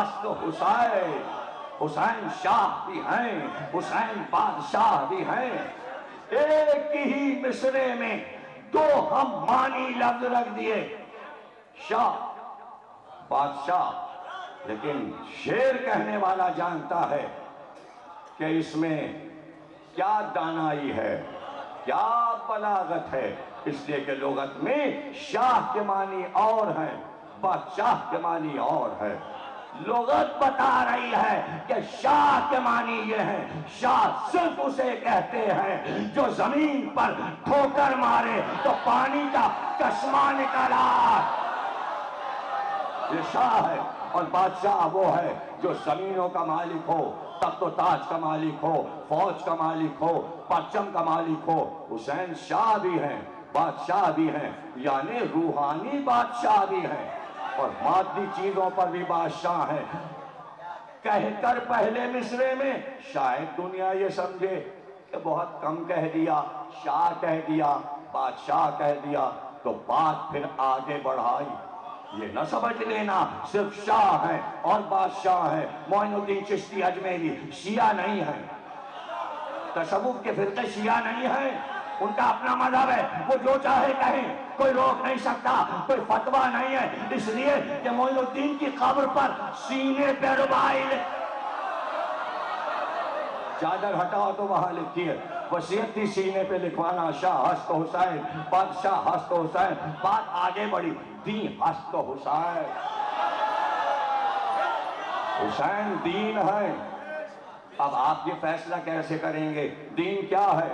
عشق حسین، حسین شاہ بھی ہیں، حسین بادشاہ بھی ہیں۔ ایک ہی مصرے میں دو ہم معنی لفظ رکھ دیے، شاہ بادشاہ، لیکن شعر کہنے والا جانتا ہے کہ اس میں کیا دانائی ہے، کیا بلاغت ہے، اس لیے کہ لغت میں شاہ کے معنی اور ہیں، بادشاہ کے معنی اور ہے۔ لغت بتا رہی ہے کہ شاہ کے معنی یہ ہیں، شاہ صرف اسے کہتے ہیں جو زمین پر ٹھوکر مارے تو پانی کا چشمہ نکلا، یہ شاہ ہے۔ اور بادشاہ وہ ہے جو زمینوں کا مالک ہو، تخت و تاج کا مالک ہو، فوج کا مالک ہو، پرچم کا مالک ہو۔ حسین شاہ بھی ہیں، بادشاہ بھی ہیں، یعنی روحانی بادشاہ بھی ہیں، اور مادی چیزوں پر بھی بادشاہ ہیں۔ کہہ کر پہلے مصرے میں شاید دنیا یہ سمجھے کہ بہت کم کہہ دیا، شاہ کہہ دیا، بادشاہ کہہ دیا، تو بات پھر آگے بڑھائی۔ یہ نہ سمجھ لینا صرف شاہ ہیں اور بادشاہ ہیں۔ معین الدین چشتی اجمیری شیعہ نہیں ہیں، تصوف کے فرقے شیعہ نہیں ہیں، ان کا اپنا مذہب ہے، وہ جو چاہے کہیں، کوئی روک نہیں سکتا، کوئی فتویٰ نہیں ہے، اس لیے کہ معین الدین کی قبر پر سینے پہ ربائی چادر ہٹاؤ تو وہاں لکھیے، وصیت تھی سینے پہ لکھوانا، شاہ ہست حسین، بادشاہ ہست حسین۔ بات آگے بڑھی، دین ہست حسین، حسین دین ہے۔ اب آپ یہ فیصلہ کیسے کریں گے دین کیا ہے؟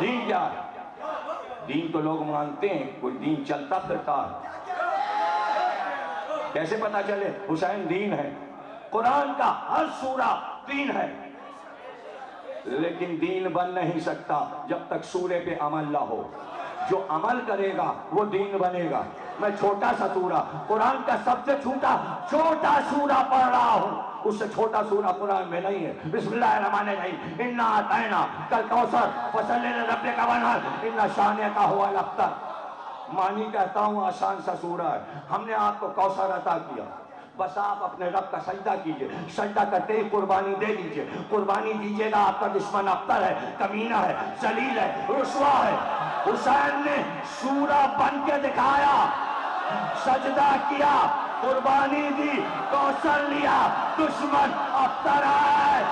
دین کیا ہے؟ دین تو لوگ مانتے ہیں، کوئی دین چلتا پھرتا ہے، کیسے پتا چلے حسین دین ہے؟ قرآن کا ہر سورہ دین ہے، لیکن دین بن نہیں سکتا جب تک سورے پہ عمل نہ ہو۔ جو عمل کرے گا وہ دین بنے گا۔ میں چھوٹا سا سورہ، قرآن کا سب سے چھوٹا سورہ پڑھ رہا ہوں، اس سے چھوٹا سورہ قرآن میں نہیں ہے۔ بسم اللہ الرحمن الرحیم، انا اعطینا کل کوثر فصلی لربک وانحر ان شانئک هو الابتر۔ معنی کہتا ہوں آسان سا سورہ ہے، ہم نے آپ کو کوثر عطا کیا، بس آپ اپنے رب کا سجدہ کیجئے، سجدہ کرتے ہی قربانی دے دیجئے۔ قربانی دیجئے گا، آپ کا دشمن ابتر ہے، کمینہ ہے، ذلیل ہے، رسوا ہے۔ حسین نے سورہ بن کے دکھایا، سجدہ کیا، قربانی دی، کوثر لیا، دشمن ابتر ہے۔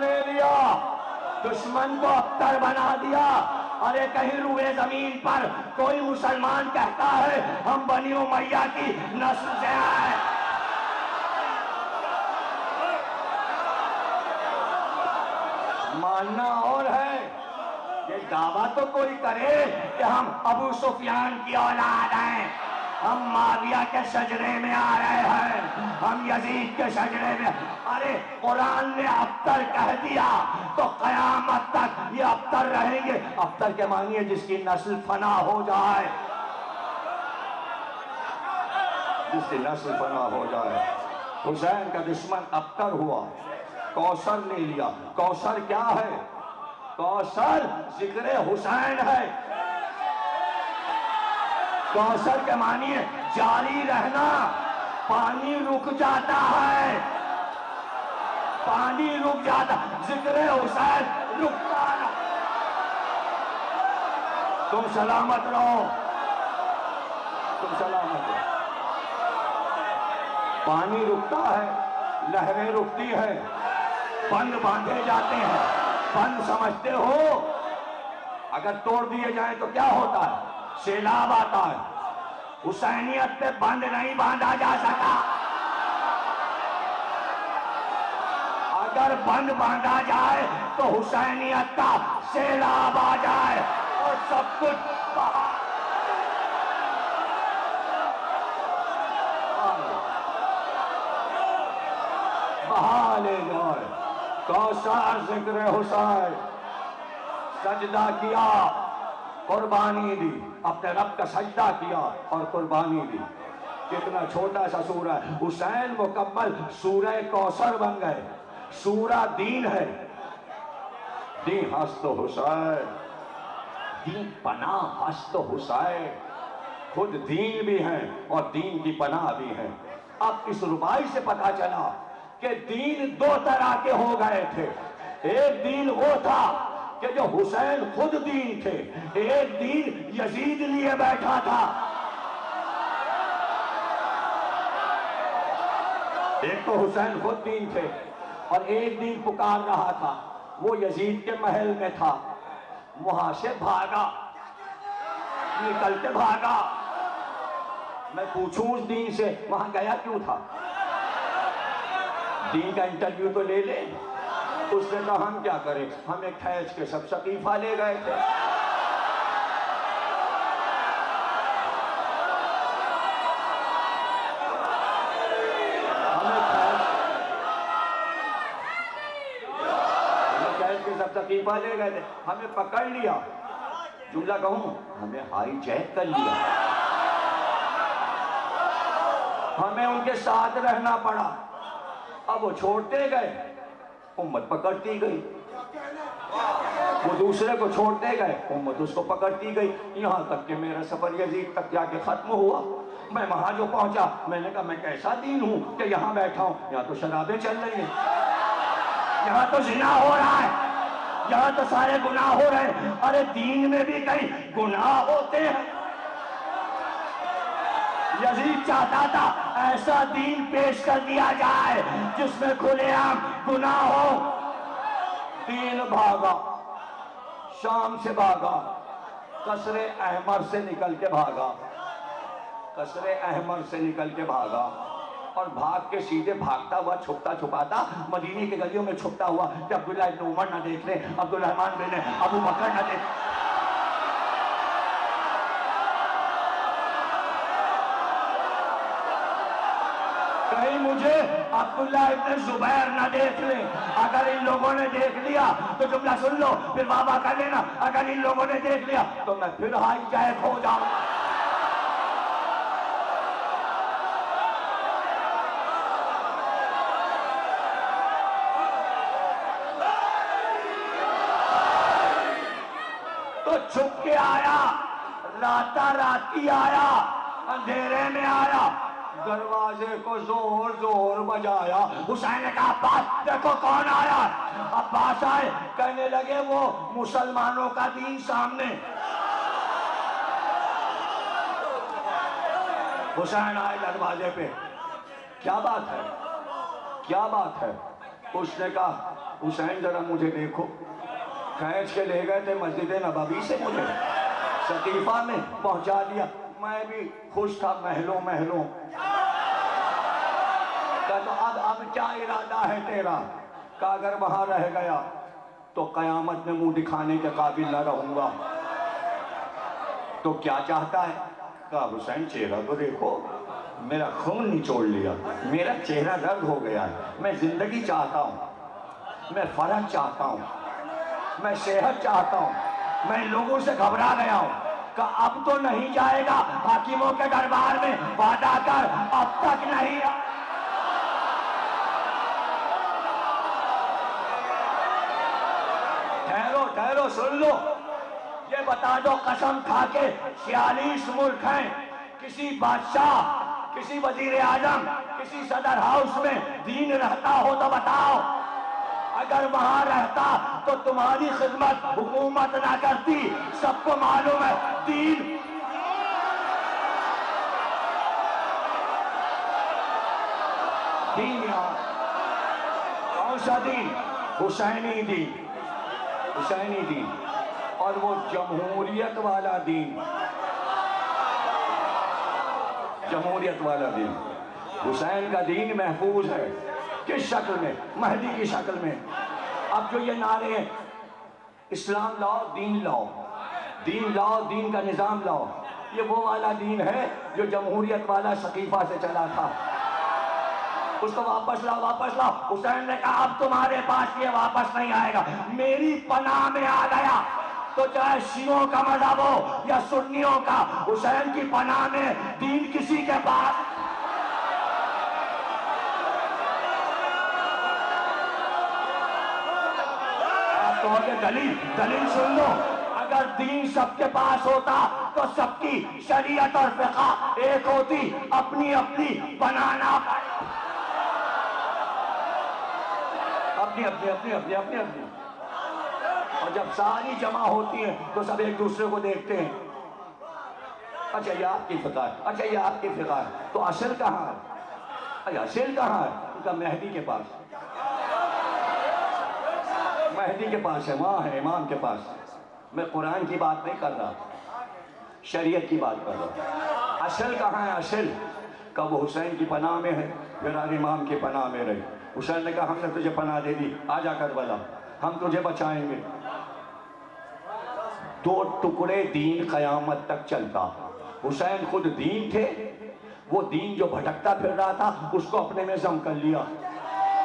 لے لیا، دشمن کو ابتر بنا دیا۔ ارے کہیں روئے زمین پر کوئی مسلمان کہتا ہے ہم بنی امیہ کی نسل سے آئے، ماننا اور ہے، یہ دعویٰ تو کوئی کرے کہ ہم ابو سفیان کی اولاد ہیں، ہم معاویہ کے شجرے میں آ رہے ہیں، ہم یزید کے شجرے میں۔ ارے قرآن نے ابتر کہہ دیا تو قیامت تک یہ ابتر رہیں گے۔ ابتر کے معنی ہے جس کی نسل فنا ہو جائے، جس کی نسل فنا ہو جائے۔ حسین کا دشمن ابتر ہوا، کوثر لے لیا۔ کوثر کیا ہے؟ کوثر ذکر حسین ہے۔ کوثر کے معنی ہے جاری رہنا، پانی رک جاتا ہے، پانی رک جاتا، ذکر حسین رکتا ہے۔ تم سلامت رہو، تم سلامت رہو۔ پانی رکتا ہے، لہریں رکتی ہیں، بند باندھے جاتے ہیں۔ بند سمجھتے ہو اگر توڑ دیے جائیں تو کیا ہوتا ہے؟ سیلاب آتا ہے۔ حسینیت پہ بند نہیں باندھا جا سکا، اگر بند باندھا جائے تو حسینیت کا سیلاب آ جائے اور سب کچھ بہا لے جائے۔ کوثر ذکر حسین، سجدہ کیا، قربانی دی، اپنے رب کا سجدہ کیا اور قربانی دی۔ کتنا چھوٹا سا سورہ ہے، حسین مکمل سورہ کوثر بن گئے۔ سورہ دین ہے، دین ہست و حسین، دین پناہ ہست و حسین، خود دین بھی ہیں اور دین کی پناہ بھی ہیں۔ اب اس ربائی سے پتہ چلا کہ دین دو طرح کے ہو گئے تھے۔ ایک دین وہ تھا کہ جو حسین خود دین تھے، ایک دین یزید لیے بیٹھا تھا۔ ایک تو حسین خود دین تھے اور ایک دین پکار رہا تھا، وہ یزید کے محل میں تھا۔ وہاں سے بھاگا، نکل کے بھاگا۔ میں پوچھوں اس دین سے وہاں گیا کیوں تھا؟ دین کا انٹرویو تو لے لیں۔ اس نے کہا ہم کیا کریں، ہمیں کھینچ کے سب سقیفہ لے گئے تھے۔ سقیفہ لے گئے تھے، ہمیں پکڑ لیا، جملہ کہوں ہمیں ہائی جیک کر لیا، ہمیں ان کے ساتھ رہنا پڑا۔ اب وہ چھوڑتے گئے، امت پکڑتی گئی، وہ دوسرے کو چھوڑتے گئے، امت اس کو پکڑتی گئی، یہاں تک کہ میرا سفر یزید تک جا کے ختم ہوا۔ میں وہاں جو پہنچا، میں نے کہا میں کیسا دین ہوں کہ یہاں بیٹھا ہوں، یہاں تو شرابیں چل رہی ہیں، یہاں تو زنا ہو رہا ہے، یہاں تو سارے گناہ ہو رہے ہیں۔ ارے دین میں بھی کئی گناہ ہوتے ہیں۔ یزید چاہتا تھا ایسا دین پیش کر دیا جائے جس میں کھلے عام گناہ ہو۔ دین بھاگا، شام سے بھاگا، قصر احمر سے نکل کے بھاگا، قصر احمر سے نکل کے بھاگا، اور بھاگ کے سیدھے بھاگتا ہوا چھپتا چھپاتا مدینے کے گلیوں میں چھپتا ہوا کہ عبداللہ ابن عمر نہ دیکھ لیں، عبدالرحمن بن ابو بکر نہ دیکھ۔ کہیں مجھے عبداللہ ابن زبیر نہ دیکھ لیں، اگر ان لوگوں نے دیکھ لیا تو جملہ سن لو پھر بابا کر لینا، اگر ان لوگوں نے دیکھ لیا تو میں پھر ہائی جیک ہو جاؤں۔ چھپ کے آیا، راتا راتی آیا، اندھیرے میں آیا، دروازے کو زور زور بجایا۔ حسین نے کہا عباس دیکھو کون آیا۔ عباس آئے، کہنے لگے وہ مسلمانوں کا دین سامنے۔ حسین آئے دروازے پہ، کیا بات ہے، کیا بات ہے؟ اس نے کہا حسین ذرا مجھے دیکھو۔ کھینچ کے لے گئے تھے مسجد نبوی سے، مجھے سقیفہ میں پہنچا دیا۔ میں بھی خوش تھا محلوں محلوں۔ کہا تو اب کیا ارادہ ہے تیرا؟ کہا اگر وہاں رہ گیا تو قیامت میں منہ دکھانے کے قابل نہ رہوں گا۔ تو کیا چاہتا ہے؟ کہا حسین چہرہ تو دیکھو، میرا خون نچوڑ لیا، میرا چہرہ درد ہو گیا ہے، میں زندگی چاہتا ہوں، میں فرح چاہتا ہوں، میں صحت چاہتا ہوں، میں لوگوں سے گھبرا گیا ہوں۔ کہا اب تو نہیں جائے گا حاکموں کے دربار میں، وعدہ کر اب تک نہیں۔ ٹھہرو ٹھہرو سن لو، یہ بتا دو قسم کھا کے 46 ملک ہیں، کسی بادشاہ، کسی وزیر اعظم، کسی صدر ہاؤس میں دین رہتا ہو تو بتاؤ۔ اگر وہاں رہتا تو تمہاری خدمت حکومت نہ کرتی، سب کو معلوم ہے دین۔ دین یہاں کون سا دین؟ حسینی دین، حسینی دین، اور وہ جمہوریت والا دین، جمہوریت والا دین۔ حسین کا دین محفوظ ہے، کس شکل میں؟ مہدی کی شکل میں۔ اب جو یہ نعرے ہیں اسلام لاؤ دین لاؤ، دین لاؤ دین کا نظام لاؤ، یہ وہ والا دین ہے جو جمہوریت والا سقیفہ سے چلا تھا۔ اس کو واپس لاؤ واپس لاؤ۔ حسین نے کہا اب تمہارے پاس یہ واپس نہیں آئے گا، میری پناہ میں آ گیا، تو چاہے شیعوں کا مذہب ہو یا سنیوں کا، حسین کی پناہ میں دین کسی کے پاس آپ کہو گے دلیل سن لو، اگر دین سب کے پاس ہوتا تو سب کی شریعت اور فقہ ایک ہوتی، اپنی اپنی بنانا اپنی اور جب ساری جمع ہوتی ہیں تو سب ایک دوسرے کو دیکھتے ہیں، اچھا یہ آپ کی فقہ ہے، اچھا یہ آپ کی فقہ ہے، تو اصل کہاں ہے؟ اچھا اصل کہاں ہے؟ ان کا مہدی کے پاس، مہدی کے پاس ہے، وہاں ہے امام کے پاس۔ میں قرآن کی بات نہیں کر رہا، شریعت کی بات کر رہا۔ اصل کہاں ہے؟ اصل کب وہ حسین کی پناہ میں ہے، پھر آج امام کی پناہ میں رہی۔ حسین نے کہا ہم نے تجھے پناہ دے دی، آجا کربلا، ہم تجھے بچائیں گے۔ دو ٹکڑے دین قیامت تک چلتا۔ حسین خود دین تھے، وہ دین جو بھٹکتا پھر رہا تھا اس کو اپنے میں ضم کر لیا۔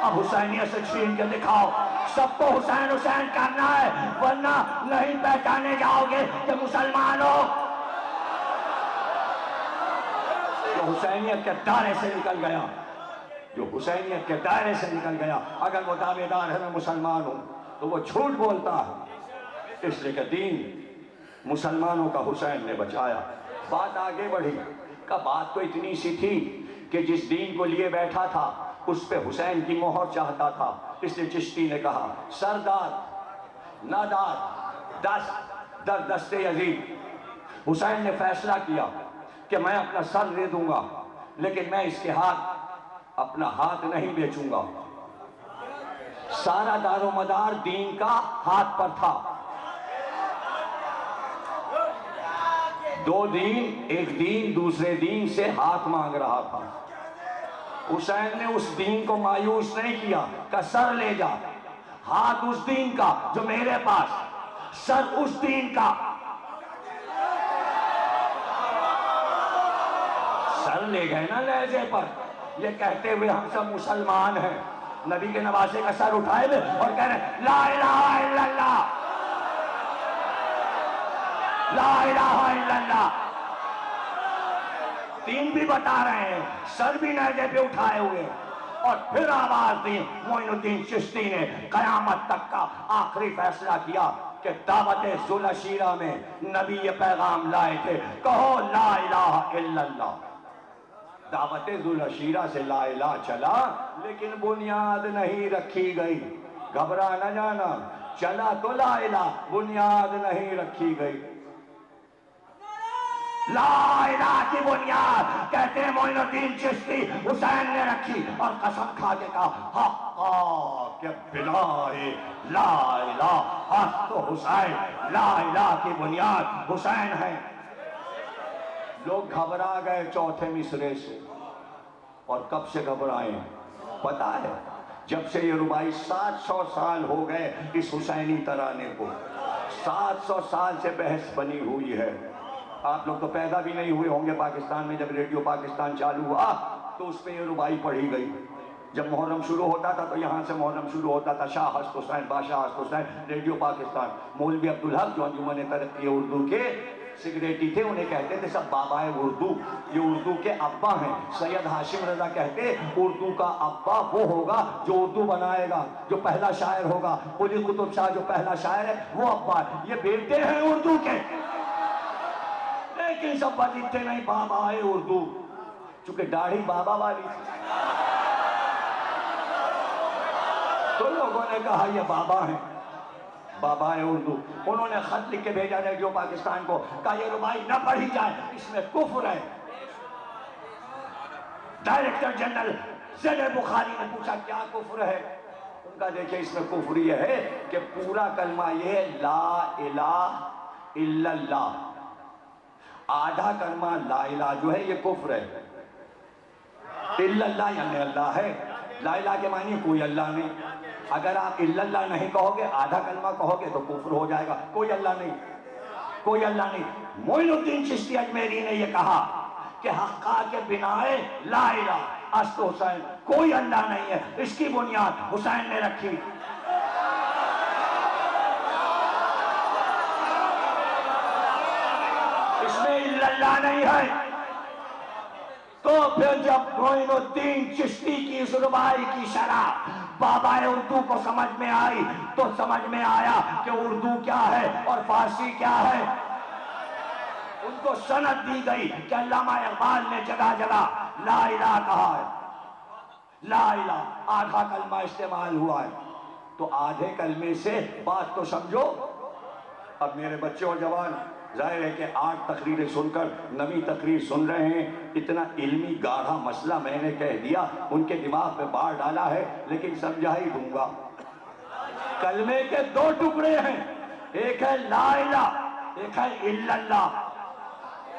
اب حسینیت سے چھین کے دکھاؤ، سب کو حسین حسین کرنا ہے، ورنہ نہیں پہچانے جاؤ گے کہ مسلمان ہو۔ جو حسینیت کے دائرے سے نکل گیا، جو حسینیت کے دائرے سے نکل گیا، اگر وہ دعوے دار ہے میں مسلمان ہوں تو وہ جھوٹ بولتا ہے، اس لیے کہ دین مسلمانوں کا حسین نے بچایا۔ بات آگے بڑھی، کہ بات تو اتنی سی تھی کہ جس دین کو لیے بیٹھا تھا اس پہ حسین کی مہر چاہتا تھا، اس لیے چشتی نے کہا سردار نادار دست در دست یزید۔ حسین نے فیصلہ کیا کہ میں اپنا سر دے دوں گا لیکن میں اس کے اپنا ہاتھ نہیں بیچوں گا۔ سارا دار و مدار دین کا ہاتھ پر تھا، دو دین، ایک دین دوسرے دین سے ہاتھ مانگ رہا تھا۔ حسین نے اس دین کو مایوس نہیں کیا کہ سر لے جا، ہاتھ اس دین کا جو میرے پاس، سر اس دین کا۔ سر لے گئے نا لہجے پر، یہ کہتے ہوئے ہم سب مسلمان ہیں، نبی کے نواسے کا سر اٹھائے ہوئے اور کہہ رہے لا الہ الا اللہ، لا الہ الا اللہ۔ دین بھی بتا رہے ہیں، سر بھی نیزے پہ اٹھائے ہوئے، اور پھر آواز دی معین الدین چشتی نے، قیامت تک کا آخری فیصلہ کیا کہ دعوت ذوالعشیرہ میں نبی یہ پیغام لائے تھے، کہو لا الہ الا اللہ۔ دعوت ذوالعشیرہ سے لا الہ چلا لیکن بنیاد نہیں رکھی گئی، گھبرا نہ جانا، چلا تو لا الہ، بنیاد نہیں رکھی گئی۔ لا الہ کی بنیاد کہتے ہیں معین الدین چشتی حسین نے رکھی، اور قسم کھا کے کہا حقا کہ بلا لا الہ حق تو حسین، لا الہ کی بنیاد حسین ہے۔ لوگ گھبرا گئے چوتھے مصرے سے، اور کب سے گھبرائے پتا ہے؟ جب سے یہ ربائی 700 سال ہو گئے اس حسینی ترانے کو، 700 سال سے بحث بنی ہوئی ہے۔ آپ لوگ تو پیدا بھی نہیں ہوئے ہوں گے پاکستان میں، جب ریڈیو پاکستان چالو ہوا تو اس پہ یہ ربائی پڑھی گئی۔ جب محرم شروع ہوتا تھا تو یہاں سے محرم شروع ہوتا تھا، شاہ ہست حسین، بادشاہ ہست حسین، ریڈیو پاکستان۔ مولوی عبدالحق جو انجمن ترقی اردو کے سیکریٹری تھے، انہیں کہتے تھے سب بابائے اردو، یہ اردو کے ابا ہیں۔ سید ہاشم رضا کہتے اردو کا ابا وہ ہوگا جو اردو بنائے گا، جو پہلا شاعر ہوگا۔ قلی قطب شاہ جو پہلا شاعر ہے وہ ابا ہے، یہ بیٹے ہیں اردو کے، لیکن سب بجتے نہیں بابائے اردو، چونکہ داڑھی بابا والی تھی تو لوگوں نے کہا یہ بابا ہیں، بابا اردو۔ انہوں نے خط لکھ کے بھیجا ریڈیو پاکستان کو، کہا یہ ربائی نہ پڑھی جائے، اس میں کفر ہے۔ ڈائریکٹر جنرل زید بخاری نے پوچھا کیا کفر ہے؟ ان کا دیکھیں اس میں کفر یہ ہے کہ پورا کلمہ یہ ہے لا الہ الا اللہ، آدھا کلمہ لا الہ جو ہے یہ کفر ہے۔ الا اللہ یعنی اللہ ہے، لا الہ کے معنی کوئی اللہ نہیں۔ اگر آپ الا اللہ نہیں کہو گے، آدھا کلمہ کہو گے تو کفر ہو جائے گا، کوئی اللہ نہیں، کوئی اللہ نہیں۔ معین الدین چشتی اجمیری نے یہ کہا کہ حقا کے بنائے لا الہ است حسین، کوئی اللہ نہیں ہے، اس کی بنیاد حسین نے رکھی۔ اللہ نہیں ہے۔ تو پھر جب معین الدین چشتی کی اس ربائی کی شرح بابا اردو کو سمجھ میں آئی تو سمجھ میں آیا کہ اردو کیا ہے اور فارسی کیا ہے۔ ان کو سند دی گئی کہ علامہ اقبال نے جگہ جگہ لا الہ کہا ہے، لا الہ آدھا کلمہ استعمال ہوا ہے، تو آدھے کلمے سے بات تو سمجھو۔ اب میرے بچے اور جوان ظاہر ہے کہ 8 تقریریں سن کر 9ویں تقریر سن رہے ہیں، اتنا علمی گاڑھا مسئلہ میں نے کہہ دیا، ان کے دماغ پہ بار ڈالا ہے، لیکن سمجھا ہی دوں گا۔ کلمے کے 2 ٹکڑے ہیں، ایک ہے لا الہ، ایک ہے الا اللہ،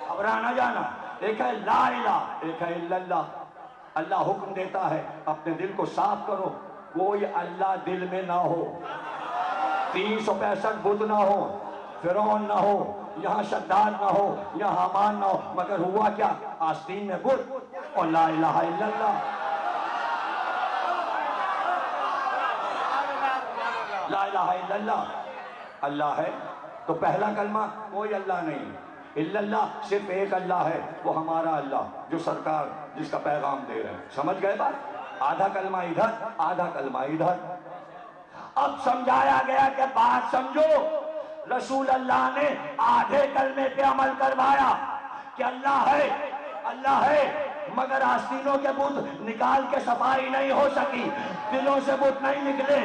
گھبرانا جانا، ایک ہے لا الہ، ایک ہے الا اللہ۔ اللہ حکم دیتا ہے اپنے دل کو صاف کرو، کوئی اللہ دل میں نہ ہو، 365 بت نہ ہو، فرعون نہ ہو، یہاں شداد نہ ہو، یہاں حامان نہ ہو، مگر ہوا کیا؟ آستین میں بت اور لا الہ الا اللہ۔ لا الہ الا اللہ، اللہ ہے تو پہلا کلمہ کوئی اللہ نہیں، الا اللہ صرف ایک اللہ ہے، وہ ہمارا اللہ جو سرکار جس کا پیغام دے رہے ہیں۔ سمجھ گئے بات؟ آدھا کلمہ ادھر، آدھا کلمہ ادھر۔ اب سمجھایا گیا کہ بات سمجھو، رسول اللہ نے آدھے کلمے پہ عمل کروایا کہ اللہ ہے، اللہ ہے، مگر آستینوں کے بت نکال کے صفائی نہیں ہو سکی، دلوں سے بت نہیں نکلے۔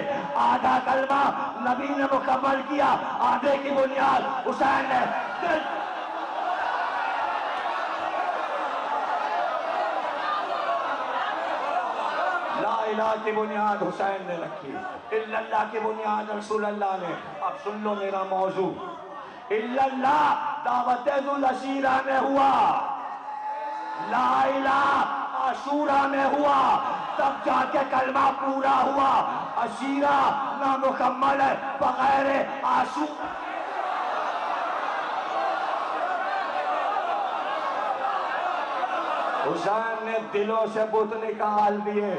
آدھا کلمہ نبی نے مکمل کیا، آدھے کی بنیاد حسین نے لا الہ کی بنیاد حسین نے رکھی، الا اللہ کی بنیاد رسول اللہ نے۔ اب سن لو میرا موضوع، الا اللہ دعوت ذوالعشیرہ میں ہوا، لا الہ عاشورہ میں ہوا، تب جا کے کلمہ پورا ہوا۔ عشیرہ نامکمل ہے بغیر عاشور۔ حسین نے دلوں سے بت نکال دیے،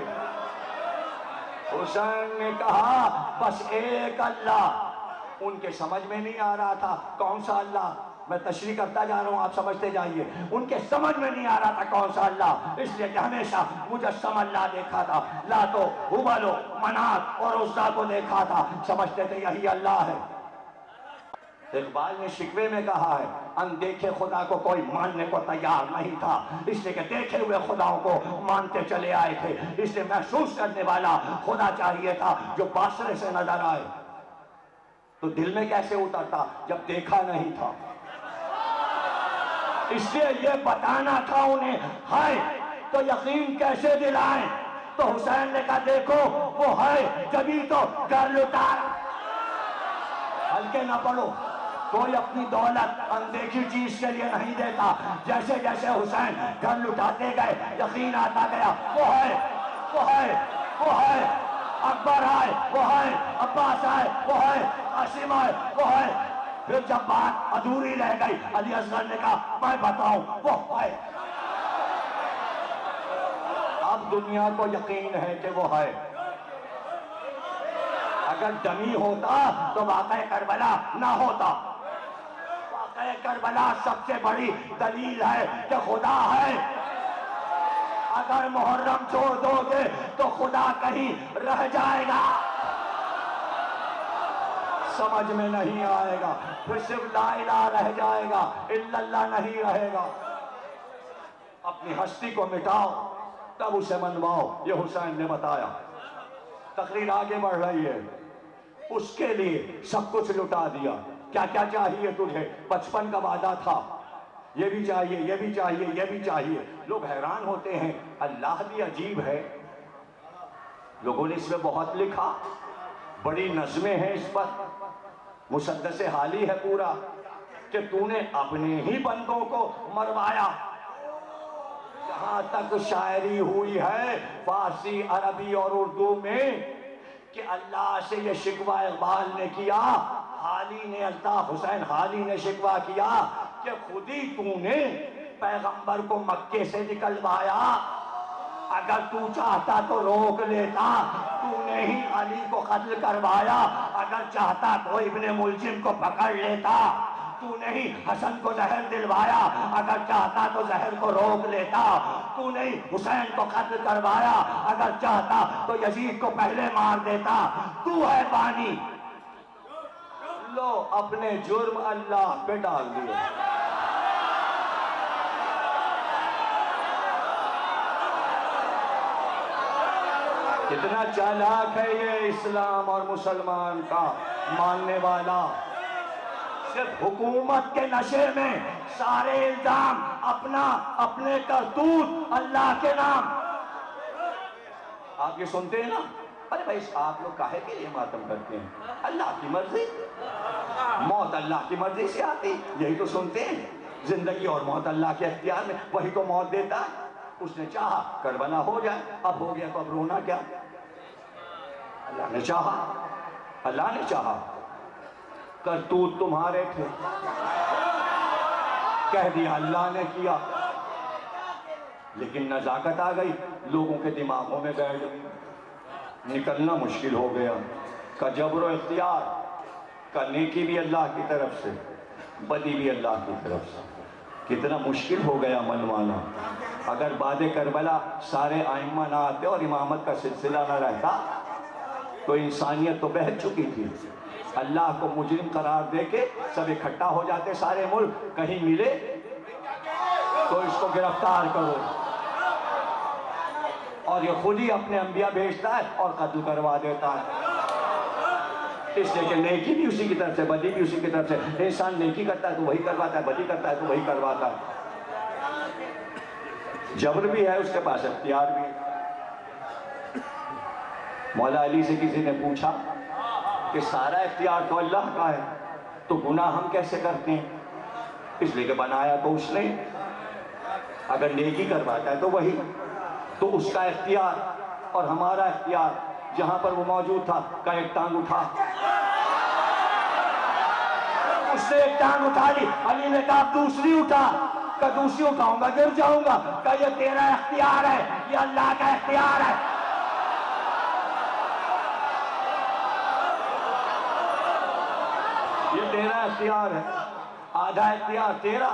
حسین نے کہا بس ایک اللہ۔ ان کے سمجھ میں نہیں آ رہا تھا کون سا اللہ، میں تشریح کرتا جا رہا ہوں، آپ سمجھتے جائیے۔ ان کے سمجھ میں نہیں آ رہا تھا کون سا اللہ، اس لیے کہ ہمیشہ مجسم اللہ دیکھا تھا، لاتو ہبل و منات اور عزا کو دیکھا تھا، سمجھتے تھے یہی اللہ ہے۔ اقبال نے شکوے میں کہا ہے اندیکھے خدا کو کوئی ماننے کو تیار نہیں تھا، اس لیے کہ دیکھے ہوئے خداؤں کو مانتے چلے آئے تھے، اس لیے محسوس کرنے والا خدا چاہیے تھا جو باصرے سے نظر آئے۔ تو دل میں کیسے اترتا جب دیکھا نہیں تھا؟ اس لیے یہ بتانا تھا انہیں ہے تو یقین کیسے دلائیں۔ تو حسین نے کہا دیکھو وہ ہے جبھی تو گھر لٹا۔ ہلکے نہ پڑو، کوئی اپنی دولت اندیکھی چیز کے لیے نہیں دیتا۔ جیسے جیسے حسین گھر لٹاتے گئے یقین آتا گیا وہ ہے، وہ ہے، وہ ہے، اکبر آئے وہ ہے، عباس آئے وہ ہے، قاسم آئے وہ ہے۔ پھر جب بات ادھوری رہ گئی علی اصغر نے کہا میں بتاؤں وہ ہے۔ اب دنیا کو یقین ہے کہ وہ ہے، اگر ڈمی ہوتا تو واقعہ کربلا نہ ہوتا۔ واقعہ کربلا سب سے بڑی دلیل ہے کہ خدا ہے۔ اگر محرم چھوڑ دو گے تو خدا کہیں رہ جائے گا، سمجھ میں نہیں آئے گا، پھر صرف لا الہ رہ جائے گا، الا اللہ نہیں رہے گا۔ اپنی ہستی کو مٹاؤ تب اسے منواؤ، یہ حسین نے بتایا۔ تقریر آگے بڑھ رہی ہے، اس کے لیے سب کچھ لٹا دیا۔ کیا کیا چاہیے تجھے؟ بچپن کا وعدہ تھا، یہ بھی چاہیے، یہ بھی چاہیے، یہ بھی چاہیے۔ لوگ حیران ہوتے ہیں اللہ بھی عجیب ہے، لوگوں نے اس میں بہت لکھا، بڑی نظمیں ہیں اس پر، مسدس حالی ہے پورا کہ تو نے اپنے ہی بندوں کو مروایا۔ جہاں تک شاعری ہوئی ہے فارسی، عربی اور اردو میں کہ اللہ سے یہ شکوہ اقبال نے کیا، حالی نے، الطاف حسین حالی نے شکوہ کیا کہ خود ہی تو نے پیغمبر کو مکے سے نکلوایا، اگر تو چاہتا تو روک لیتا، تو نے ہی علی کو قتل کروایا، اگر چاہتا تو ابن ملجم کو پکڑ لیتا، تو نہیں حسن کو زہر دلوایا، اگر چاہتا تو زہر کو روک لیتا، تو نہیں حسین کو قتل کروایا، اگر چاہتا تو یزید کو پہلے مار دیتا، تو ہے بانی۔ لو اپنے جرم اللہ پہ ڈال دیے۔ کتنا چالاک ہے یہ اسلام اور مسلمان کا ماننے والا، صرف حکومت کے نشے میں سارے الزام اپنے کرتوت اللہ کے نام۔ آپ یہ سنتے ہیں نا، ارے بھائی آپ لوگ کاہے کے لیے ماتم کرتے ہیں؟ اللہ کی مرضی، موت اللہ کی مرضی سے آتی، یہی تو سنتے ہیں۔ زندگی اور موت اللہ کے اختیار میں، وہی تو موت دیتا ہے۔ اس نے چاہا کربلا ہو جائے، اب ہو گیا تو اب رونا کیا؟ اللہ نے چاہا، اللہ نے چاہا، کرتوت تمہارے تھے، کہہ دیا اللہ نے کیا، لیکن نزاکت آ گئی، لوگوں کے دماغوں میں بیٹھ گئی، نکلنا مشکل ہو گیا۔ کا جبر و اختیار، کا نیکی بھی اللہ کی طرف سے، بدی بھی اللہ کی طرف سے، کتنا مشکل ہو گیا منوانا۔ اگر بعد کربلا سارے ائمہ نہ آتے اور امامت کا سلسلہ نہ رہتا تو انسانیت تو بہت چکی تھی۔ اللہ کو مجرم قرار دے کے سب اکٹھا ہو جاتے سارے ملک، کہیں ملے تو اس کو گرفتار کرو، اور یہ خود ہی اپنے انبیاء بھیجتا ہے اور قتل کروا دیتا ہے۔ اس لیے کہ نیکی بھی اسی کی طرف سے، بدی بھی اسی کی طرف سے۔ انسان نیکی کرتا ہے تو وہی کرواتا ہے، بدی کرتا ہے تو وہی کرواتا ہے۔ جبر بھی ہے اس کے پاس، اختیار بھی ہے۔ مولا علی سے کسی نے پوچھا کہ سارا اختیار تو اللہ کا ہے، تو گناہ ہم کیسے کرتے ہیں؟ اس لیے کہ بنایا تو اس نے، اگر نیکی کرواتا ہے تو وہی، تو اس کا اختیار اور ہمارا اختیار، جہاں پر وہ موجود تھا کا ایک ٹانگ اٹھا، اس نے ایک ٹانگ اٹھا لی، علی نے کہا دوسری اٹھا، کہ دوسری اٹھاؤں گا گر جاؤں گا، کہ یہ تیرا اختیار ہے، یہ اللہ کا اختیار ہے۔ یہ تیرا اختیار ہے، آدھا اختیار تیرا،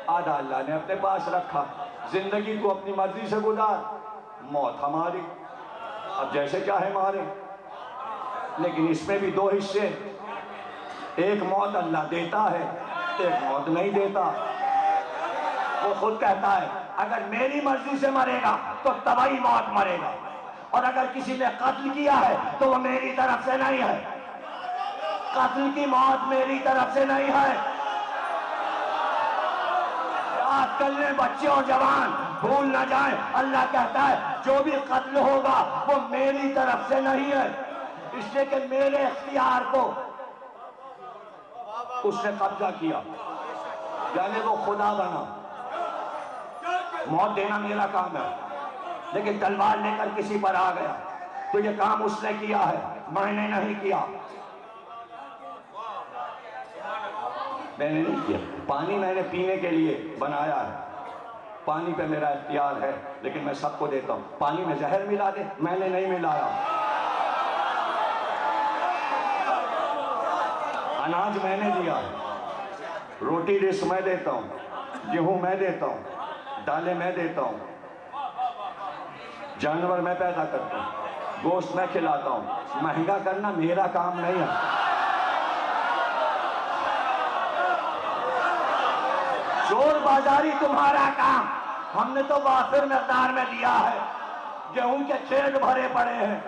آدھا اللہ نے اپنے پاس رکھا۔ زندگی کو اپنی مرضی سے گزار، موت ہماری، اب جیسے چاہے مارے، لیکن اس میں بھی دو حصے، ایک موت اللہ دیتا ہے، ایک موت نہیں دیتا۔ وہ خود کہتا ہے اگر میری مرضی سے مرے گا تو طبعی موت مرے گا، اور اگر کسی نے قتل کیا ہے تو وہ میری طرف سے نہیں ہے، قتل کی موت میری طرف سے نہیں ہے۔ آج کل میں بچے اور جوان بھول نہ جائیں، اللہ کہتا ہے جو بھی قتل ہوگا وہ میری طرف سے نہیں ہے، اس لیے کہ میرے اختیار کو اس نے قبضہ کیا، یعنی وہ خدا بنا۔ موت دینا میرا کام ہے، لیکن تلوار لے کر کسی پر آ گیا تو یہ کام اس نے کیا ہے، میں نے نہیں کیا، میں نے نہیں کیا۔ پانی میں نے پینے کے لیے بنایا ہے، پانی پہ میرا اختیار ہے، لیکن میں سب کو دیتا ہوں۔ پانی میں زہر ملا دے، میں نے نہیں ملایا۔ اناج میں نے دیا ہے، روٹی رس میں دیتا ہوں، گیہوں میں دیتا ہوں، دالیں میں دیتا ہوں، جانور میں پیدا کرتا ہوں، گوشت میں کھلاتا ہوں۔ مہنگا کرنا میرا کام نہیں ہے۔ چور بازاری تمہارا کام، ہم نے تو وافر مقدار میں دیا ہے، گیہوں کے کھیت بھرے پڑے ہیں،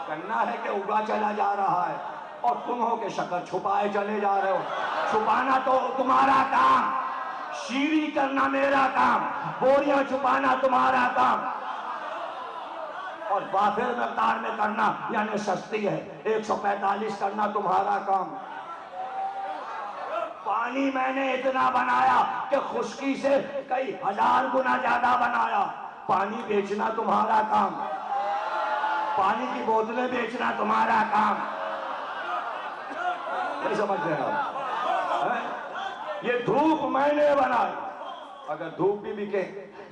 کرنا ہے کہ اگا چلا جا رہا ہے، اور تم ہو کہ شکر چھپائے چلے جا رہے ہو۔ چھپانا تو تمہارا کام، شیری کرنا میرا کام، بوریاں چھپانا تمہارا کام، اور وافر مقدار میں کرنا یعنی سستی ہے 145 کرنا تمہارا کام۔ پانی میں نے اتنا بنایا کہ خشکی سے کئی ہزار گنا زیادہ بنایا، پانی بیچنا تمہارا کام، پانی کی بوتلیں بیچنا تمہارا کام۔ نہیں سمجھ رہے آپ؟ یہ دھوپ میں نے بنائی، اگر دھوپ بھی بکے،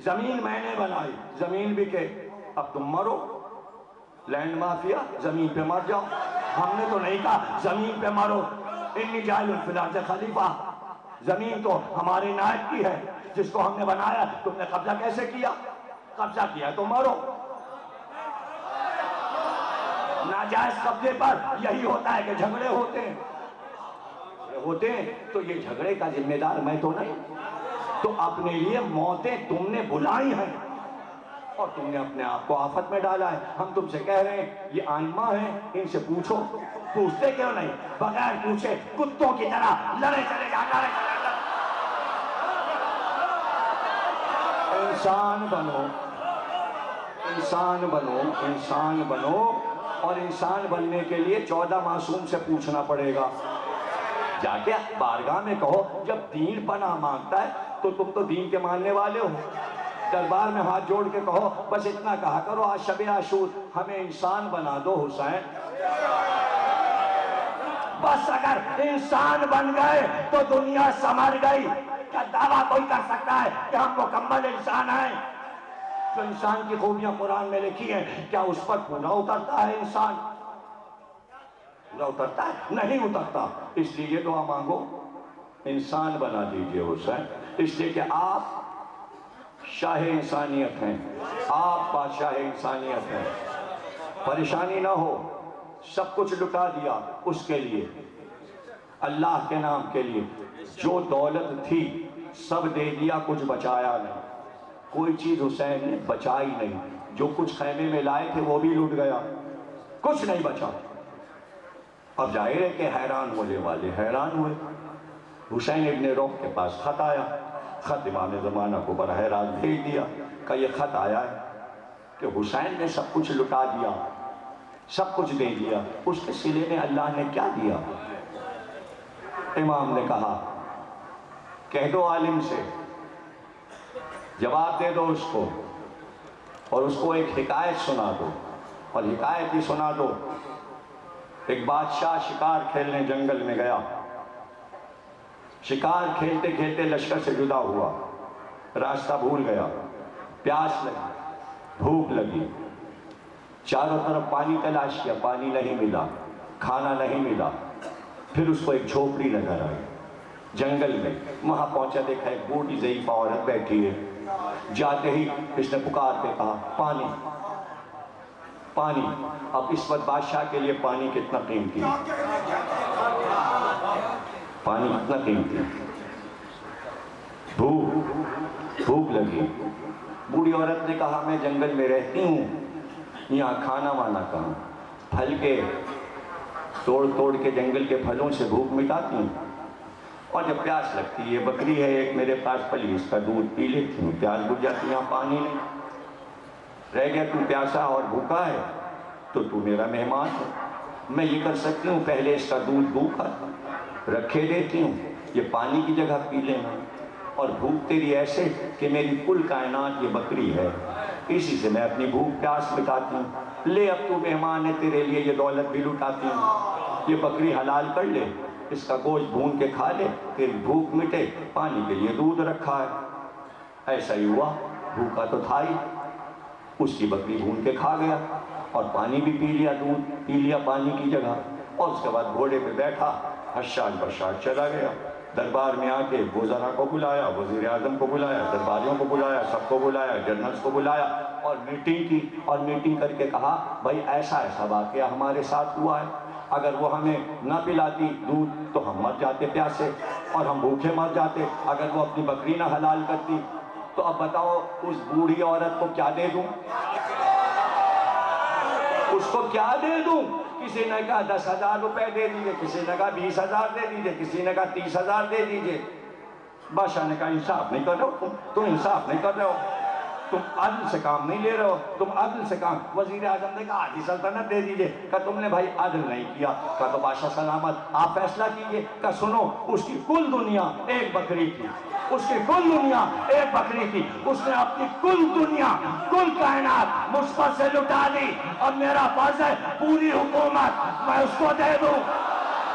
زمین میں نے بنائی، زمین بکے، اب تم مرو، لینڈ مافیا، زمین پہ مر جاؤ۔ ہم نے تو نہیں کہا زمین پہ مرو، انی جاعل فی الارض خلیفہ، زمین تو ہمارے نائب کی ہے جس کو ہم نے بنایا، تم نے قبضہ کیسے کیا؟ قبضہ کیا تو مرو۔ ناجائز قبضے پر یہی ہوتا ہے کہ جھگڑے ہوتے ہیں تو یہ جھگڑے کا ذمہ دار میں تو نہیں، تو اپنے لیے موتیں تم نے بلائی ہیں اور تم نے اپنے آپ کو آفت میں ڈالا ہے۔ ہم تم سے کہہ رہے ہیں یہ آئمہ ہیں، ان سے پوچھو، پوچھتے کیوں نہیں؟ بغیر پوچھے کتوں کی طرح لڑے چلے جا، لڑے چلے جا۔ انسان بنو، انسان بنو، انسان بنو، اور انسان بننے کے لیے 14 معصوم سے پوچھنا پڑے گا۔ جا کے بارگاہ میں کہو، جب دین پناہ مانگتا ہے تو تم تو دین کے ماننے والے ہو، دربار میں ہاتھ جوڑ کے کہو، بس اتنا کہا کرو، آج شب عاشور ہمیں انسان بنا دو حسین۔ بس اگر انسان بن گئے تو دنیا سمر گئی۔ کیا دعویٰ کوئی کر سکتا ہے کہ ہم مکمل انسان ہیں؟ جو انسان کی خوبیاں قرآن میں لکھی ہیں، کیا اس پر پورا اترتا ہے انسان؟ پورا اترتا ہے؟ نہیں اترتا۔ اس لیے یہ دعا مانگو، انسان بنا دیجئے حسین، اس لیے کہ آپ شاہ انسانیت ہیں، آپ بادشاہ انسانیت ہیں۔ پریشانی نہ ہو، سب کچھ لٹا دیا اس کے لیے، اللہ کے نام کے لیے۔ جو دولت تھی سب دے دیا، کچھ بچایا نہیں، کوئی چیز حسین نے بچائی نہیں۔ جو کچھ خیمے میں لائے تھے وہ بھی لٹ گیا، کچھ نہیں بچا۔ اب ظاہر ہے کہ حیران ہونے والے حیران ہوئے۔ حسین ابن روح کے پاس خط آیا، خط امام زمانہ کو براہ راست بھیج دیا کہ یہ خط آیا ہے کہ حسین نے سب کچھ لٹا دیا، سب کچھ دے دیا، اس کے سلے میں اللہ نے کیا دیا؟ امام نے کہا کہہ دو عالم سے، جواب دے دو اس کو، اور اس کو ایک حکایت سنا دو، اور حکایت ہی سنا دو۔ ایک بادشاہ شکار کھیلنے جنگل میں گیا، شکار کھیلتے کھیلتے لشکر سے جدا ہوا، راستہ بھول گیا، پیاس لگی، بھوک لگی، چاروں طرف پانی تلاش کیا، پانی نہیں ملا، کھانا نہیں ملا۔ پھر اس کو ایک جھوپڑی نظر آئی جنگل میں، وہاں پہنچا، دیکھا ایک بوڑھی ضعیفہ عورت بیٹھی ہے۔ جاتے ہی اس نے پکار کے کہا پانی، پانی۔ اب اس وقت بادشاہ کے لیے پانی کتنا قیمتی ہے، پانی کتنا قیمتی ہے۔ بھوک لگی، بوڑھی عورت نے کہا میں جنگل میں رہتی ہوں، یہاں کھانا وانا کہاں، پھل کے توڑ کے جنگل کے پھلوں سے بھوک مٹاتی ہوں، اور جب پیاس لگتی ہے، بکری ہے ایک میرے پاس پلی، اس کا دودھ پی لیتی ہوں، پیاس بجھ جاتی ہے، یہاں پانی نہیں رہ گیا، تو پیاسا اور بھوکا ہے تو تو میرا مہمان ہے، میں یہ کر سکتی ہوں پہلے اس کا دودھ بھوکا رکھے دیتی ہوں، یہ پانی کی جگہ پی لینا، اور بھوک تیری ایسے کہ میری کل کائنات یہ بکری ہے، اسی سے میں اپنی بھوک پیاس مٹاتی ہوں، لے اب تو مہمان ہے، تیرے لیے یہ دولت بھی لٹاتی ہوں، یہ بکری حلال کر لے، اس کا گوشت بھون کے کھا لے، پھر بھوک مٹے، پانی کے لیے دودھ رکھا ہے۔ ایسا ہی ہوا، بھوکا تو تھا ہی، اس کی بکری بھون کے کھا گیا اور پانی بھی پی لیا، دودھ پی لیا پانی کی جگہ، اور اس کے بعد گھوڑے پہ بیٹھا حشاش بشاش چلا گیا۔ دربار میں آ کے وزراء کو بلایا، وزیر اعظم کو بلایا، درباریوں کو بلایا، سب کو بلایا، جنرلز کو بلایا، اور میٹنگ کی، اور میٹنگ کر کے کہا بھائی ایسا ایسا واقعہ ہمارے ساتھ ہوا ہے، اگر وہ ہمیں نہ پلاتی دودھ تو ہم مر جاتے پیاسے اور ہم بھوکے مر جاتے، اگر وہ اپنی بکری نہ حلال کرتی تو اب بتاؤ اس بوڑھی عورت کو کیا دے دوں، اس کو کیا دے دوں؟ کسی نے کہا 10,000 روپے دے دیجئے، کسی نے کہا 20,000 دے دیجئے، کسی نے کہا 30,000 دے دیجئے۔ بادشاہ نے کہا انصاف نہیں کر رہے ہو، تم انصاف نہیں کر رہے ہو، تم عدل سے کام نہیں لے رہے ہو، تم عدل سے کام۔ وزیر اعظم نے کہا آدھی سلطنت دے دیجئے، کہا تم نے بھائی عدل نہیں کیا، کہا تو بادشاہ سلامت آپ فیصلہ کیجئے، کہا سنو اس کی کل دنیا ایک بکری تھی، اس کی کل دنیا ایک بکری تھی، اس نے اپنی کل دنیا کل کائنات مجھ پر سے لٹا دی، اور میرا فرض ہے پوری حکومت میں اس کو دے دوں۔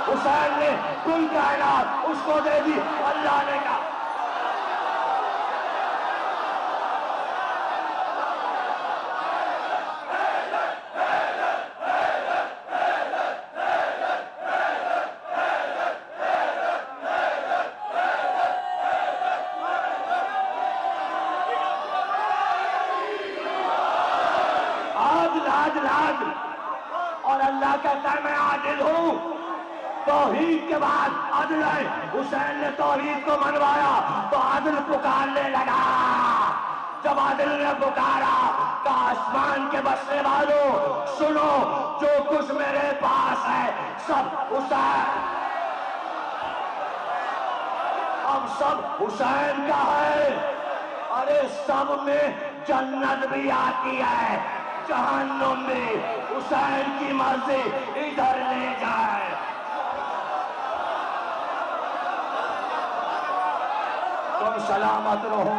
حسین نے کل کائنات اس کو دے دی، اللہ نے کہا عدل عدل، اور اللہ کہتا ہے میں عادل ہوں۔ توحید کے بعد عدل ہے۔ حسین نے توحید کو منوایا تو عدل پکارنے لگا۔ جب عادل نے پکارا کہ آسمان کے بسنے والوں سنو، جو کچھ میرے پاس ہے سب حسین، اب سب حسین کا ہے۔ ارے سب میں جنت بھی آتی ہے، جہنم بھی، حسین کی مرضی ادھر لے جائے۔ تم سلامت رہو،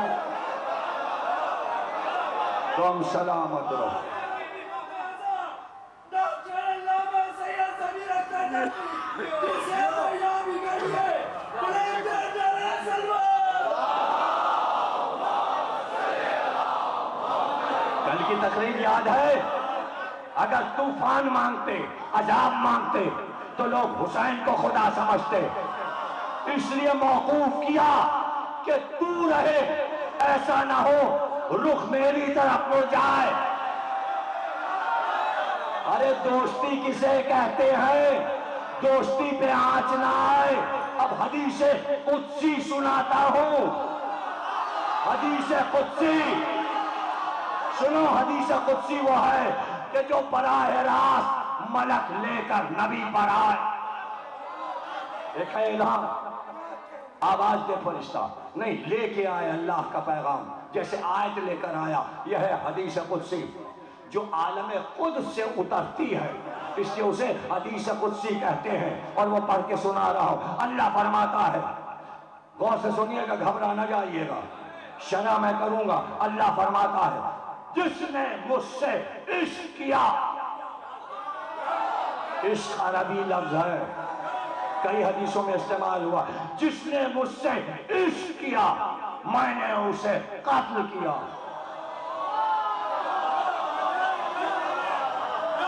تم سلامت رہو۔ کل کی تقریر یاد ہے؟ اگر طوفان مانگتے، عذاب مانگتے تو لوگ حسین کو خدا سمجھتے، اس لیے موقوف کیا کہ تو رہے، ایسا نہ ہو رخ میری طرف ہو جائے۔ ارے دوستی کسے کہتے ہیں؟ دوستی پہ آنچ نہ آئے۔ اب حدیث قدسی سناتا ہوں، حدیث قدسی سنو۔ حدیث قدسی وہ ہے کہ جو براہ راست ملک لے کر نبی پر آئے۔ ایک ہے الہام، آواز دے فرشتہ، نہیں لے کے آئے اللہ کا پیغام، جیسے آیت لے کر آیا۔ یہ ہے حدیث قدسی جو عالم قدس سے اترتی ہے، اس لیے اسے حدیث قدسی کہتے ہیں۔ اور وہ پڑھ کے سنا رہا ہوں۔ اللہ فرماتا ہے، غور سے سنیے گا، گھبرا نہ جائیے گا، شرح میں کروں گا۔ اللہ فرماتا ہے، جس نے مجھ سے عشق کیا، عشق عربی لفظ ہے، کئی حدیثوں میں استعمال ہوا، جس نے مجھ سے عشق کیا میں نے اسے قتل کیا۔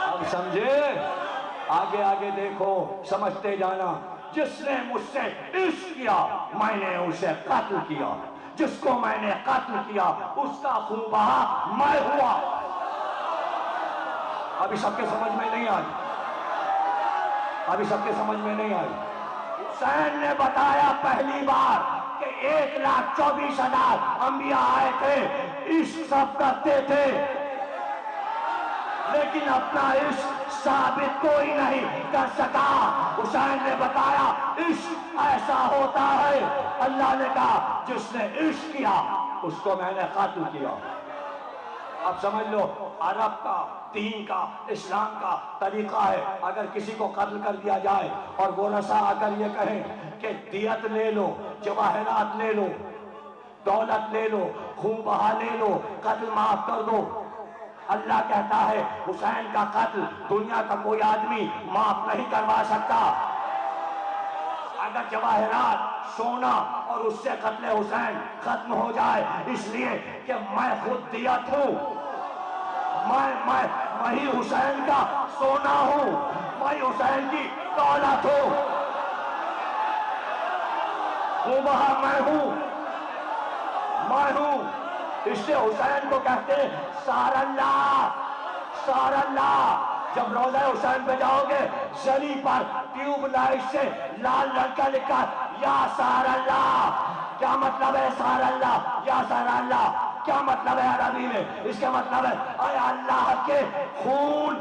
اب سمجھے؟ آگے آگے دیکھو، سمجھتے جانا۔ جس نے مجھ سے عشق کیا میں نے اسے قتل کیا، جس کو میں نے قتل کیا اس کا خون بہا میں ہوا۔ ابھی سب کے سمجھ میں نہیں آئی، ابھی سب کے سمجھ میں نہیں آئی۔ حسین نے بتایا پہلی بار کہ 1,24,000 انبیاء آئے تھے، عشق سب کرتے تھے، لیکن اپنا عشق ثابت کوئی نہیں کر سکا۔ حسین نے بتایا عشق ایسا ہوتا ہے، اللہ نے کہا جس نے عشق کیا اس کو میں نے قتل کیا۔ اب سمجھ لو، عرب کا، دین کا، اسلام کا طریقہ ہے، اگر کسی کو قتل کر دیا جائے اور وہ رسا آ کر یہ کہیں کہ دیت لے لو، جواہرات لے لو، دولت لے لو، خون بہا لے لو، قتل معاف کر دو، اللہ کہتا ہے حسین کا قتل دنیا کا کوئی آدمی معاف نہیں کروا سکتا۔ اگر جواہرات، سونا اور اس سے قتل حسین ختم ہو جائے، اس لیے کہ میں خود دیت ہوں، میں ہی حسین کا سونا ہوں، میں حسین کی دولت ہوں، وہ وہاں میں ہوں۔ اس لیے حسین کو کہتے ہیں سار اللہ، سار اللہ۔ جب روضہ حسین پہ جاؤ گے، زری پر ٹیوب لائٹ سے لال رنگ کا لکھا یا سار اللہ۔ کیا مطلب ہے سار اللہ، یا سار اللہ؟ کیا مطلب ہے عربی میں؟ اس کا مطلب ہے اے اللہ کے خون،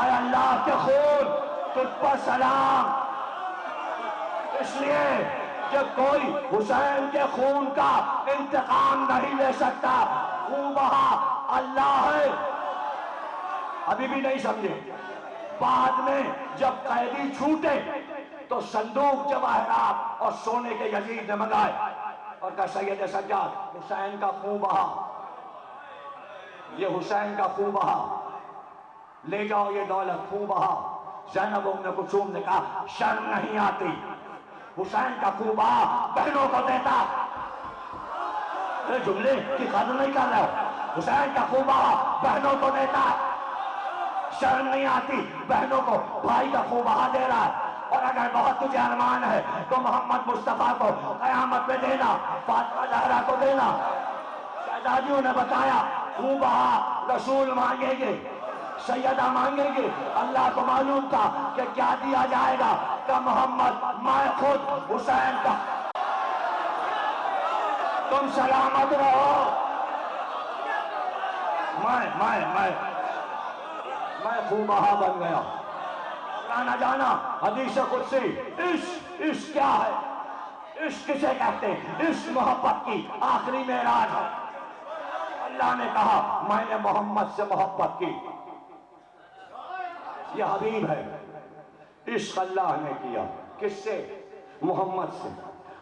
اے اللہ کے خون، تجھ پر سلام۔ اس لیے کہ کوئی حسین کے خون کا انتقام نہیں لے سکتا، خون بہا اللہ ہے۔ ابھی بھی نہیں سمجھے؟ بعد میں جب قیدی چھوٹے تو صندوق جواہرات اور سونے کے یزید نے منگائے اور کہا سید سجاد حسین کا خون بہا، یہ حسین کا خون بہا، لے جاؤ یہ دولت، خون بہا۔ زینب ام کلثوم نے کہا شرم نہیں آتی، حسین کا خون بہا بہنوں کو دیتا۔ جملے کی قدر نہیں کر رہے ہو، حسین کا خون بہا بہنوں کو دیتا، شرم نہیں آتی، بہنوں کو بھائی کا خون بہا دے رہا ہے۔ اور اور اگر بہت تجھے ارمان ہے تو محمد مصطفیٰ کو قیامت میں دینا، فاطمہ زہرا کو دینا۔ شہزادیوں نے بتایا خوب رسول مانگیں گے، سیدہ مانگیں گے۔ اللہ کو معلوم تھا کہ کیا دیا جائے گا، کہ محمد میں خود حسین کا تم سلامت رہو۔ میں خوبہا بن گیا۔ جانا جانا حدیث قدسی، عشق کیا ہے؟ عشق کسے کہتے ہیں؟ عشق محبت کی آخری معراج ہے۔ اللہ نے کہا میں نے محمد سے محبت کی، یہ حبیب ہے۔ عشق اللہ نے کیا، کس سے؟ محمد سے۔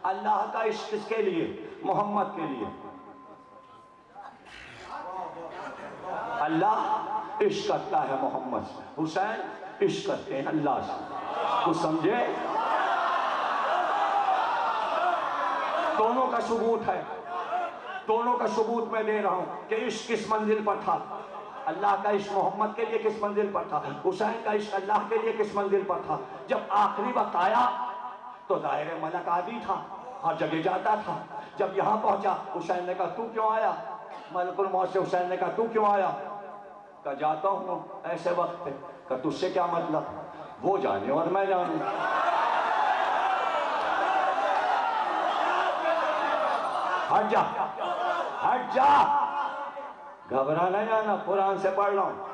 اللہ کا عشق کس کے لیے؟ محمد کے لیے۔ اللہ عشق کرتا ہے محمد سے، حسین عشق کرتے ہیں اللہ سے۔ کچھ سمجھے؟ دونوں کا ثبوت ہے، دونوں کا ثبوت میں دے رہا ہوں کہ عشق کس منزل پر تھا۔ اللہ کا عشق محمد کے لیے کس منزل پر تھا، حسین کا عشق اللہ کے لیے کس منزل پر تھا۔ جب آخری وقت آیا تو ظاہر ملک عادی تھا، ہر جگہ جاتا تھا۔ جب یہاں پہنچا حسین نے کہا تو کیوں آیا؟ ملک الموت سے حسین نے کہا تو کیوں آیا؟ کہا جاتا ہوں ایسے وقت پہ۔ کہا تجھ سے کیا مطلب؟ وہ جانے اور میں جانوں۔ ہٹ جا، ہٹ جا، گھبرا نہ جانا، قرآن سے پڑھ رہا ہوں۔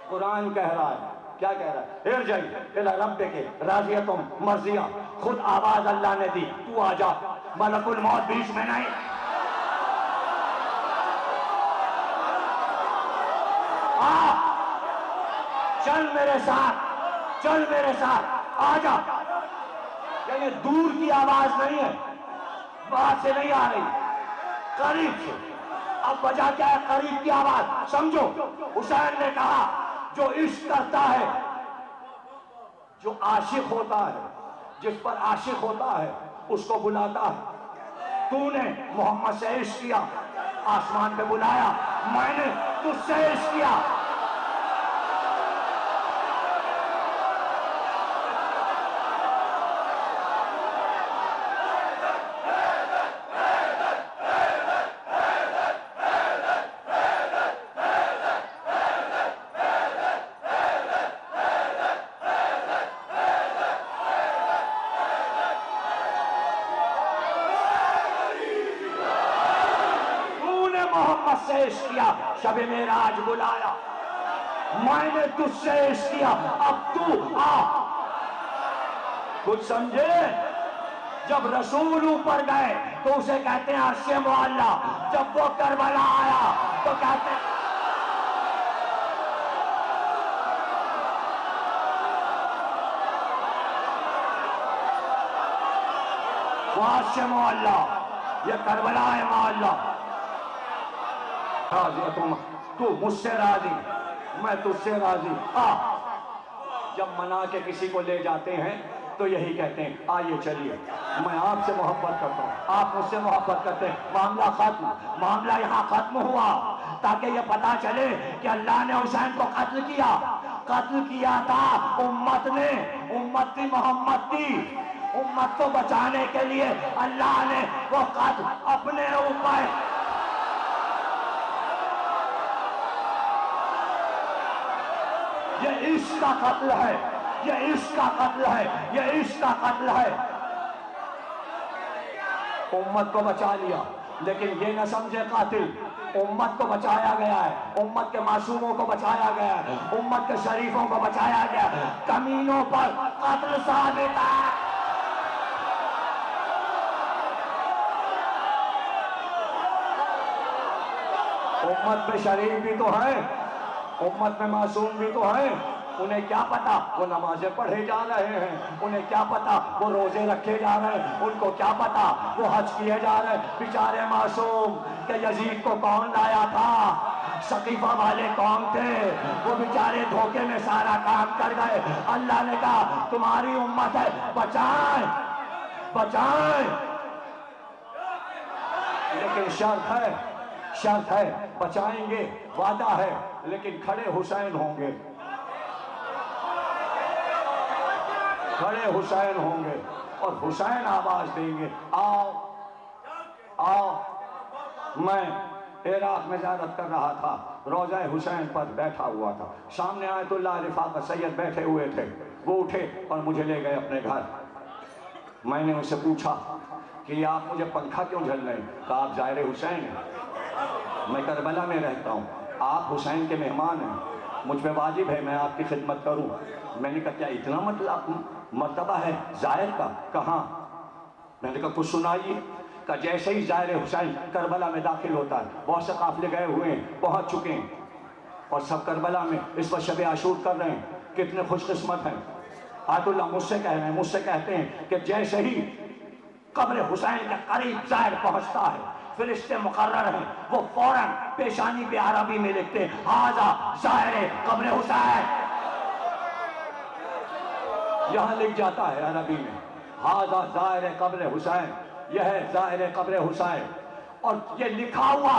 قرآن کہہ رہا ہے، کیا کہہ رہا ہے؟ ارجعی الی ربک راضیۃ مرضیہ۔ خود آواز اللہ نے دی تو آ جا، ملک الموت بیچ میں نہیں۔ چل میرے ساتھ، چل میرے ساتھ، آ جا۔ یعنی دور کی آواز نہیں ہے، باہر سے نہیں آ رہی، قریب سے۔ اب وجہ کیا ہے قریب کی آواز؟ سمجھو، حسین نے کہا جو عشق کرتا ہے، جو عاشق ہوتا ہے، جس پر عاشق ہوتا ہے اس کو بلاتا ہے۔ تو نے محمد سے عشق کیا، آسمان پہ بلایا، میں نے تجھ سے عشق کیا۔ سے عشق کیا، شب معراج بلایا، میں نے تجھ سے عشق کیا، اب تو آ۔ کچھ سمجھے؟ جب رسول اوپر گئے تو اسے کہتے ہیں عرش معلیٰ، جب وہ کربلا آیا تو کہتے ہیں وہ عرش معلیٰ، یہ کربلا ہے معلیٰ۔ راضی تو مجھ سے راضی، میں تجھ سے راضی، آ۔ جب منا کے کسی کو لے جاتے ہیں تو یہی کہتے ہیں آئیے چلیے، میں آپ سے محبت کرتا ہوں، آپ مجھ سے محبت کرتے ہیں، معاملہ ختم۔ معاملہ یہاں ختم ہوا تاکہ یہ پتا چلے کہ اللہ نے حسین کو قتل کیا، قتل کیا تھا امت نے، امت تھی محمد کی، امت کو بچانے کے لیے اللہ نے وہ قتل اپنے اوپر۔ یہ عشق کا قتل ہے، یہ عشق کا قتل ہے، یہ عشق کا قتل ہے۔ امت کو بچا لیا، لیکن یہ نہ سمجھے قاتل، امت کو بچایا گیا ہے، امت کے معصوموں کو بچایا گیا ہے، امت کے شریفوں کو بچایا گیا ہے، کمینوں پر قتل ثابت ہے۔ امت میں شریف بھی تو ہیں، امت میں معصوم بھی تو ہیں، انہیں کیا پتا وہ نمازیں پڑھے جا رہے ہیں، انہیں کیا پتا وہ روزے رکھے جا رہے ہیں، ان کو کیا پتا وہ حج کیے جا رہے ہیں۔ بیچارے معصوم کہ یزید کو کون لایا تھا، سقیفہ والے کون تھے، وہ بیچارے دھوکے میں سارا کام کر گئے۔ اللہ نے کہا تمہاری امت ہے، بچائیں بچائیں، لیکن شرط ہے بچائیں گے، وعدہ ہے، لیکن کھڑے حسین ہوں گے۔ کھڑے حسین ہوں گے اور حسین آواز دیں گے آؤ آؤ. میں عراق میں زیارت کر رہا تھا, روضہ حسین پر بیٹھا ہوا تھا, سامنے آیت اللہ رفاقت سید بیٹھے ہوئے تھے, وہ اٹھے اور مجھے لے گئے اپنے گھر. میں نے ان سے پوچھا کہ آپ مجھے پنکھا کیوں جھل رہے ہیں؟ کہا آپ زائر حسین ہیں, میں کربلا میں رہتا ہوں, آپ حسین کے مہمان ہیں, مجھ پہ واجب ہے میں آپ کی خدمت کروں. میں نے کہا کیا اتنا مرتبہ ہے زائر کا؟ کہاں؟ میں نے کہا کچھ سنائیے. کہ جیسے ہی زائر حسین کربلا میں داخل ہوتا ہے, بہت سے قافلے گئے ہوئے ہیں, پہنچ چکے ہیں, اور سب کربلا میں اس پر شب عاشور کر رہے ہیں. کتنے خوش قسمت ہیں. آیت اللہ مجھ سے کہہ رہے ہیں, مجھ سے کہتے ہیں کہ جیسے ہی قبر حسین کے قریب زائر پہنچتا ہے, فرشتے مقرر ہیں, وہ فوراً پیشانی پہ عربی میں لکھتے ہیں ھذا زائر قبر حسین. یہاں لکھ جاتا ہے عربی میں ھذا زائر قبر حسین, یہ ہے زائر قبر حسین. اور یہ لکھا ہوا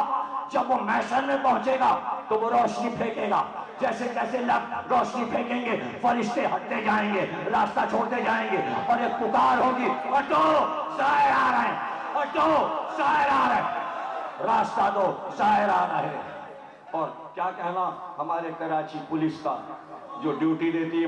جب وہ محشر میں پہنچے گا تو وہ روشنی پھینکے گا. جیسے جیسے لب روشنی پھینکیں گے فرشتے ہٹتے جائیں گے, راستہ چھوڑتے جائیں گے, اور ایک پکار ہوگی ہٹو زائر آ رہے ہیں, ہٹو زائر آ رہے ہیں, راستہ دو زائر آ رہے ہیں. اور کیا کہنا ہمارے کراچی پولیس کا جو ڈیوٹی دیتی ہے